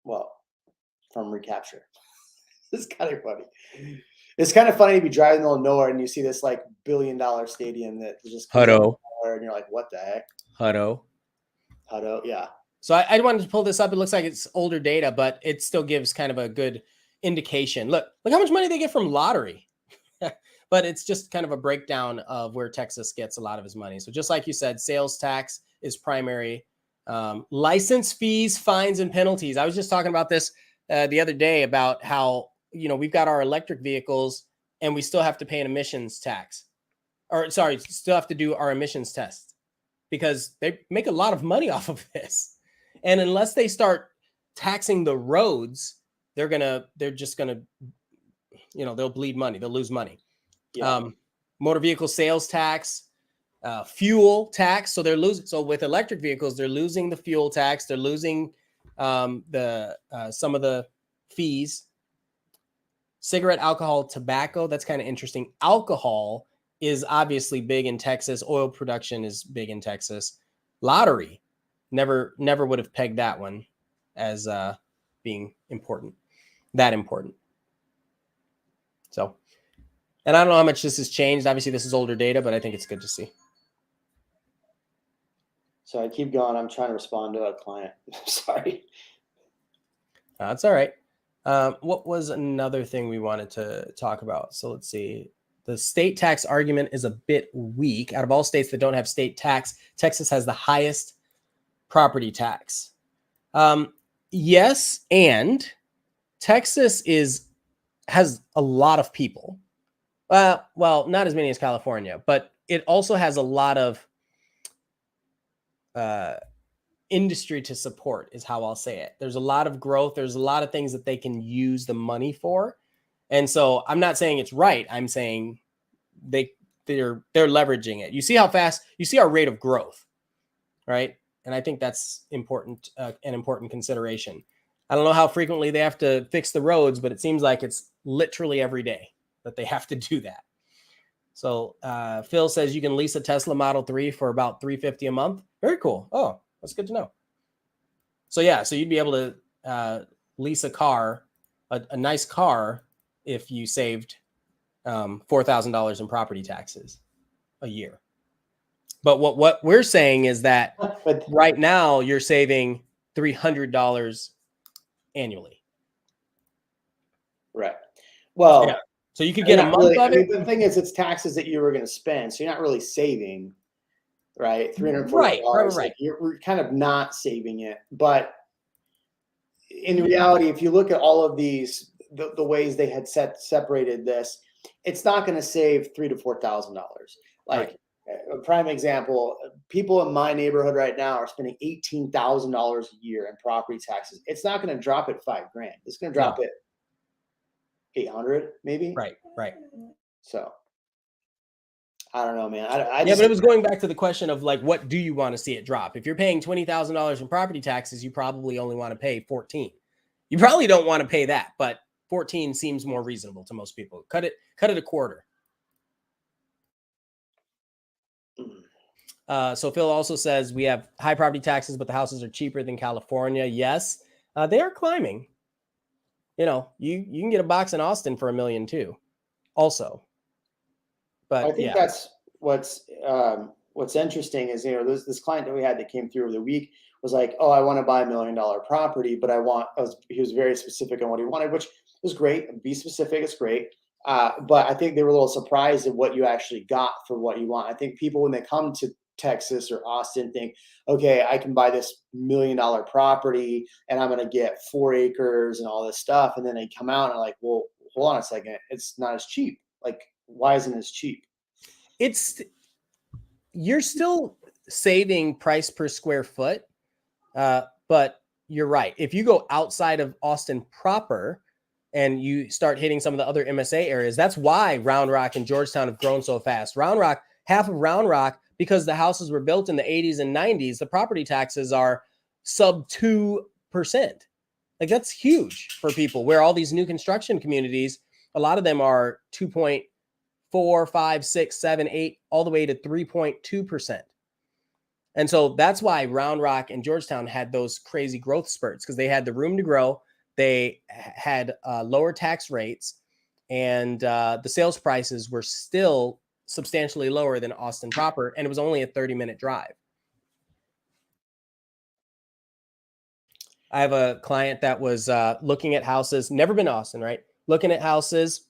Well, from recapture. It's kind of funny. It's kind of funny to be driving in the middle of nowhere and you see this like $1 billion stadium that just Hutto. And you're like, what the heck? Hutto, yeah. So I wanted to pull this up. It looks like it's older data, but it still gives kind of a good indication. Look how much money they get from lottery. But it's just kind of a breakdown of where Texas gets a lot of his money. So just like you said, sales tax is primary. License fees, fines, and penalties. I was just talking about this the other day about how, we've got our electric vehicles and we still have to pay an emissions tax. Still have to do our emissions test because they make a lot of money off of this. And unless they start taxing the roads, they're just gonna, they'll bleed money. They'll lose money. Yeah. Motor vehicle sales tax, fuel tax. So they're losing. So with electric vehicles, they're losing the fuel tax. They're losing some of the fees. Cigarette, alcohol, tobacco. That's kind of interesting. Alcohol is obviously big in Texas. Oil production is big in Texas. Lottery, never would have pegged that one as being that important. So, and I don't know how much this has changed. Obviously, this is older data, but I think it's good to see. So I keep going. I'm trying to respond to a client. Sorry. That's all right. What was another thing we wanted to talk about? So let's see. The state tax argument is a bit weak. Out of all states that don't have state tax, Texas has the highest property tax. Yes, and Texas has a lot of people. Well, not as many as California, but it also has a lot of industry to support, is how I'll say it. There's a lot of growth. There's a lot of things that they can use the money for. And so I'm not saying it's right. I'm saying they're leveraging it. You see how fast, you see our rate of growth, right? And I think that's important, an important consideration. I don't know how frequently they have to fix the roads, but it seems like it's literally every day that they have to do that. So Phil says you can lease a Tesla Model 3 for about $350 a month. Very cool. Oh, that's good to know. So yeah, so you'd be able to lease a car, a nice car, if you saved $4,000 in property taxes a year. But what we're saying is that right now you're saving $300 annually. Right. Well, yeah. So you could get a month of it. The thing is, it's taxes that you were going to spend, so you're not really saving, right? $340. Right. Like you're kind of not saving it. But in reality, if you look at all of these, the ways they had separated this, it's not going to save $3,000 to $4,000. Like a prime example, people in my neighborhood right now are spending $18,000 a year in property taxes. It's not going to drop at $5,000. It's going to drop at 800 maybe. Right. So I don't know, man. But it was going back to the question of like, what do you want to see it drop? If you're paying $20,000 in property taxes, you probably only want to pay 14. You probably don't want to pay that, but 14 seems more reasonable to most people. Cut it a quarter. So Phil also says we have high property taxes, but the houses are cheaper than California. Yes, they are climbing. You can get a box in Austin for $1 million too, also. But I think that's what's interesting is, this client that we had that came through over the week was like, oh, I want to buy $1 million property, but he was very specific on what he wanted, which was great. Be specific, it's great. But I think they were a little surprised at what you actually got for what you want. I think people, when they come to Texas or Austin, think, okay, I can buy this $1 million property and I'm going to get 4 acres and all this stuff. And then they come out and are like, well, hold on a second. It's not as cheap. Like, why isn't it as cheap? You're still saving price per square foot. But you're right. If you go outside of Austin proper and you start hitting some of the other MSA areas, that's why Round Rock and Georgetown have grown so fast. Half of Round Rock, because the houses were built in the 80s and 90s, the property taxes are sub 2%. Like, that's huge for people, where all these new construction communities, a lot of them are 2.4, 5, 6, 7, 8, all the way to 3.2%. And so that's why Round Rock and Georgetown had those crazy growth spurts, because they had the room to grow. They had lower tax rates, and the sales prices were still substantially lower than Austin proper. And it was only a 30-minute drive. I have a client that was looking at houses, never been to Austin, right? Looking at houses,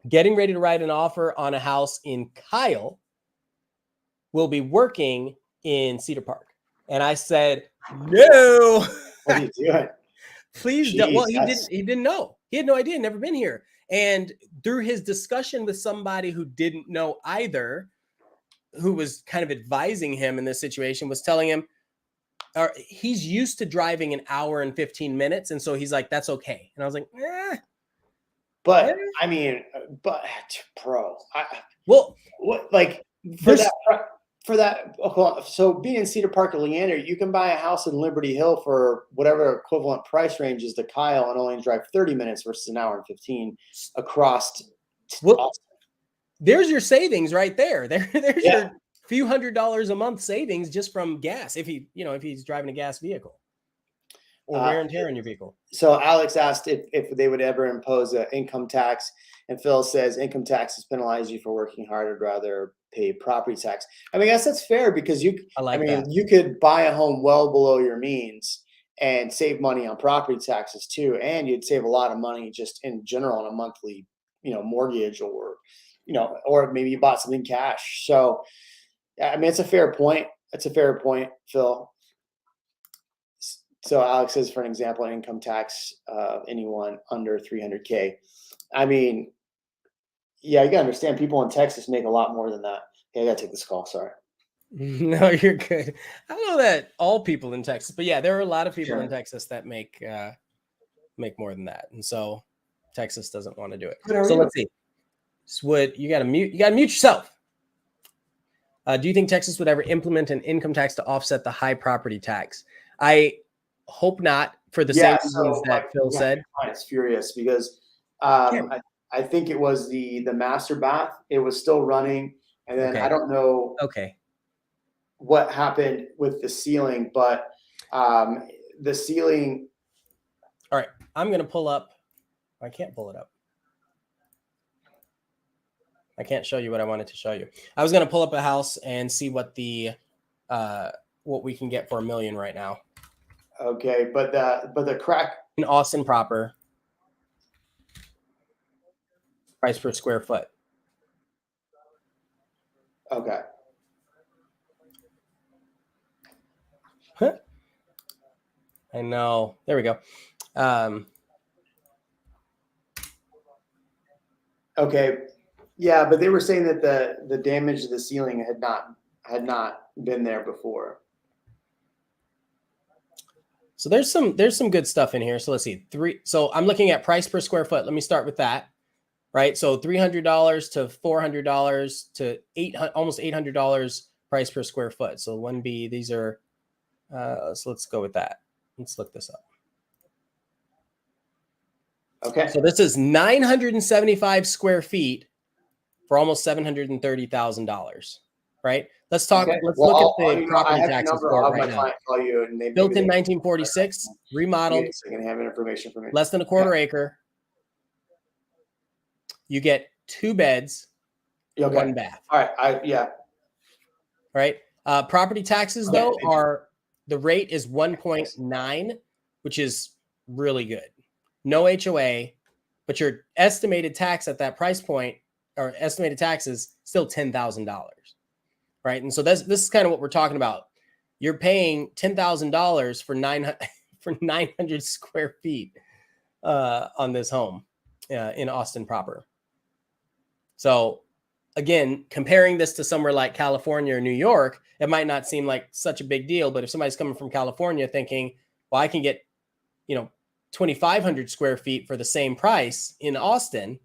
getting ready to write an offer on a house in Kyle, will be working in Cedar Park. And I said, no. What are you doing? Please don't. Well, he didn't know. He had no idea, never been here. And through his discussion with somebody who didn't know either, who was kind of advising him in this situation, was telling him, he's used to driving an hour and 15 minutes. And so he's like, that's okay. And I was like, But I mean, bro, so being in Cedar Park or Leander, you can buy a house in Liberty Hill for whatever equivalent price range is to Kyle and only drive 30 minutes versus an hour and 15 across. There's your savings right there. There's your few $100s a month savings just from gas, if he's driving a gas vehicle or wear and tear on your vehicle. So Alex asked if they would ever impose an income tax, and Phil says income taxes penalize you for working hard. I'd rather pay property tax. I mean, I guess that's fair, because you could buy a home well below your means and save money on property taxes too, and you'd save a lot of money just in general on a monthly, mortgage, or maybe you bought something cash. So, I mean, it's a fair point. It's a fair point, Phil. So Alex says, for an example, income tax, anyone under 300K. I mean, yeah, you gotta understand, people in Texas make a lot more than that. Yeah, I gotta take this call. Sorry. No, you're good. I don't know that all people in Texas, but yeah, there are a lot of people in Texas that make more than that, and so Texas doesn't want to do it. So let's see. You gotta mute yourself. Do you think Texas would ever implement an income tax to offset the high property tax? I hope not, for the same reasons that Phil said. It's furious because I think it was the master bath. It was still running, and then I don't know what happened with the ceiling, but the ceiling. All right, I'm gonna pull up. I can't pull it up. I can't show you what I wanted to show you. I was gonna pull up a house and see what what we can get for $1 million right now. Okay, but the crack in Austin proper, price per square foot. Okay. Huh. I know. There we go. Okay. Yeah, but they were saying that the damage to the ceiling had not been there before. So there's some good stuff in here. So let's see. So I'm looking at price per square foot. Let me start with that. Right. So $300 to $400 to almost $800 price per square foot. So 1B, these are, so let's go with that. Let's look this up. Okay. So this is 975 square feet for almost $730,000. Right. Let's talk. Okay. Let's look at the property taxes for it right now. Built in 1946, remodeled. They're going to have information for me. Less than a quarter acre. You get 2 beds, 1 bath. All right. right? Property taxes though the rate is 1.9, which is really good. No HOA, but your estimated tax at that price point or estimated tax is still $10,000, right? And so this is kind of what we're talking about. You're paying $10,000 for 900 square feet on this home in Austin proper. So again, comparing this to somewhere like California or New York, it might not seem like such a big deal, but if somebody's coming from California thinking, well, I can get, 2,500 square feet for the same price in Austin,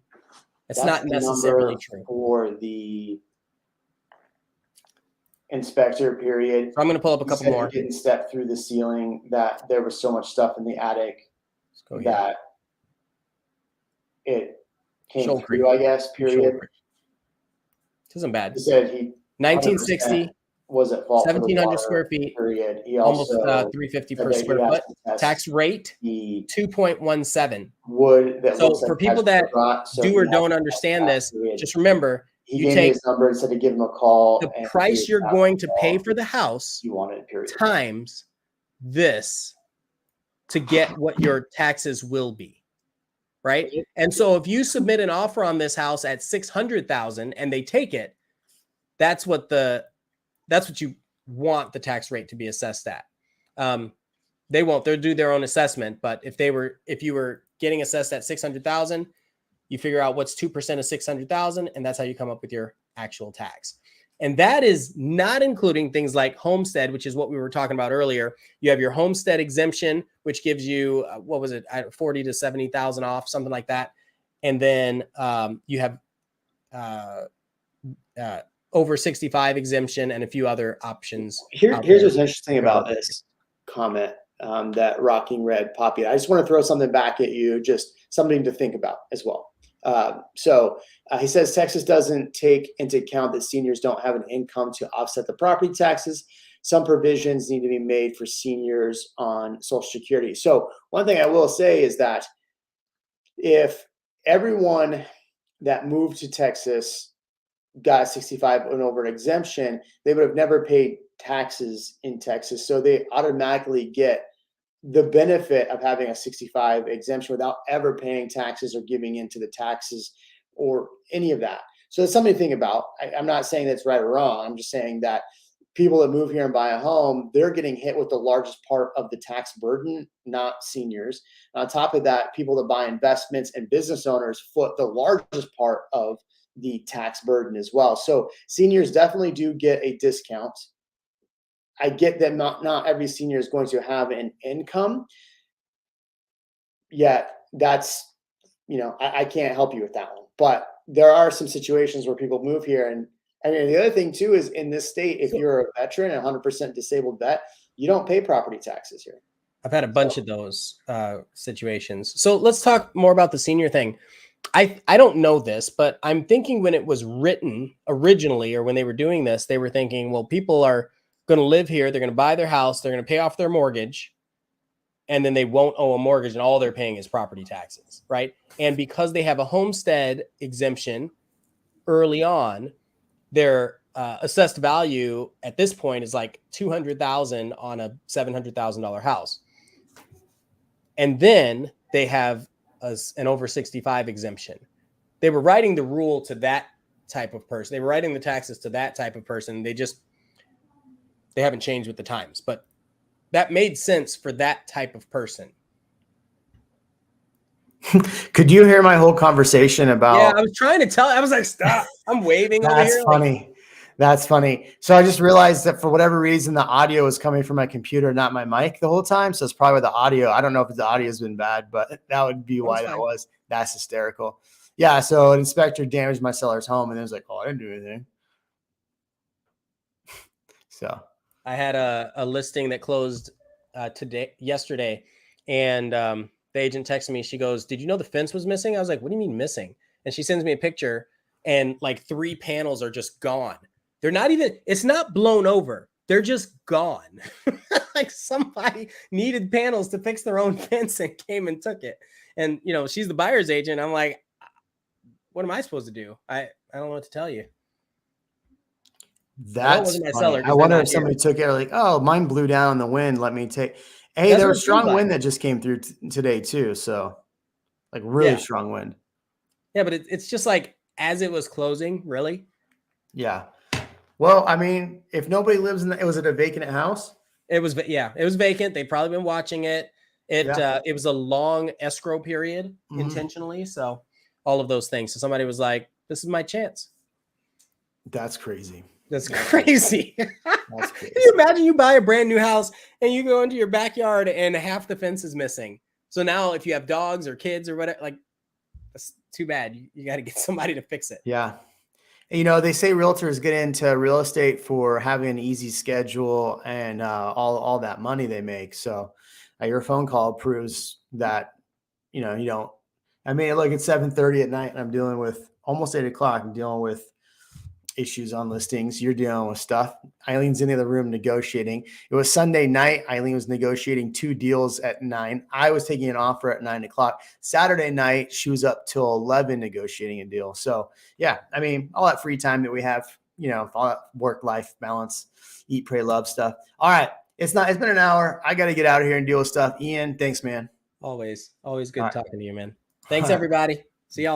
it's not necessarily true. For the inspector period. So I'm going to pull up a couple more. He didn't step through the ceiling, that there was so much stuff in the attic that it came through, I guess, period. This isn't bad. He said 1960 was at fault 1,700 square feet, period. He almost also $350 per square foot. Tax rate 2.17. Wood. So for people that do or don't understand this, just remember, you take his number and said to give him a call. The price you're going to pay for the house times this to get what your taxes will be, right? And so if you submit an offer on this house at $600,000 and they take it, that's what you want the tax rate to be assessed at. They won't. They'll do their own assessment. But if you were getting assessed at $600,000, you figure out what's 2% of 600,000, and that's how you come up with your actual tax. And that is not including things like homestead, which is what we were talking about earlier. You have your homestead exemption, which gives you 40 to 70,000 off, something like that. And then you have over 65 exemption and a few other options. Here's what's interesting about this comment that Rocking Red Poppy. I just want to throw something back at you, just something to think about as well. So he says Texas doesn't take into account that seniors don't have an income to offset the property taxes. Some provisions need to be made for seniors on Social Security. So one thing I will say is that if everyone that moved to Texas got 65 and over an exemption, they would have never paid taxes in Texas. So they automatically get the benefit of having a 65 exemption without ever paying taxes or giving into the taxes or any of that. So it's something to think about. I'm not saying that's right or wrong. I'm just saying that people that move here and buy a home, they're getting hit with the largest part of the tax burden, not seniors. And on top of that, people that buy investments and business owners foot the largest part of the tax burden as well. So seniors definitely do get a discount. I get that not every senior is going to have an income. Yet that's, I can't help you with that one. But there are some situations where people move here. And the other thing too is in this state, if you're a veteran, 100% disabled vet, you don't pay property taxes here. I've had a bunch of those situations. So let's talk more about the senior thing. I don't know this, but I'm thinking when it was written originally, or when they were doing this, they were thinking, well, people are going to live here. They're going to buy their house. They're going to pay off their mortgage. And then they won't owe a mortgage, and all they're paying is property taxes, right? And because they have a homestead exemption early on, their assessed value at this point is like $200,000 on a $700,000 house. And then they have an over 65 exemption. They were writing the rule to that type of person. They were writing the taxes to that type of person. They haven't changed with the times, but that made sense for that type of person. Could you hear my whole conversation about? Yeah, I was trying to tell. I was like, stop. I'm waving over here. That's funny. That's funny. So I just realized that for whatever reason, the audio was coming from my computer, not my mic the whole time. So it's probably the audio. I don't know if the audio has been bad, but that would be why that was. That's hysterical. Yeah. So an inspector damaged my seller's home, and it was like, oh, I didn't do anything. So I had a listing that closed yesterday, and the agent texted me. She goes, "Did you know the fence was missing?" I was like, "What do you mean missing?" And she sends me a picture, and like 3 panels are just gone. They're not even. It's not blown over. They're just gone. Like somebody needed panels to fix their own fence and came and took it. And she's the buyer's agent. I'm like, what am I supposed to do? I don't know what to tell you. Well, it That's wasn't my funny. seller I because they're wonder not if here. somebody took it like, oh, mine blew down in the wind. Let me take. Hey, That's there what was it seems strong like. wind that just came through today too. So like really Yeah. strong wind. Yeah, but it's just like as it was closing, really. Yeah. Well, I mean, if nobody lives in was it a vacant house? It was vacant. They've probably been watching it. Yeah. It was a long escrow period intentionally. So all of those things. So somebody was like, this is my chance. That's crazy. That's crazy. That's crazy. Can you imagine you buy a brand new house and you go into your backyard and half the fence is missing? So now if you have dogs or kids or whatever, like that's too bad. You got to get somebody to fix it. Yeah. You know, they say realtors get into real estate for having an easy schedule and all that money they make. So your phone call proves that, you know, you don't. I mean, look, it's 7:30 at night and I'm dealing with almost 8 o'clock. I'm dealing with issues on listings. You're dealing with stuff. Eileen's in the other room negotiating. It was Sunday night. Eileen was negotiating 2 deals at 9. I was taking an offer at 9 o'clock. Saturday night, she was up till 11 negotiating a deal. So yeah, I mean, all that free time that we have, you know, all that work-life balance, eat, pray, love stuff. All right. It's been an hour. I got to get out of here and deal with stuff. Ian, thanks, man. Always good All right. talking to you, man. Thanks, everybody. See y'all.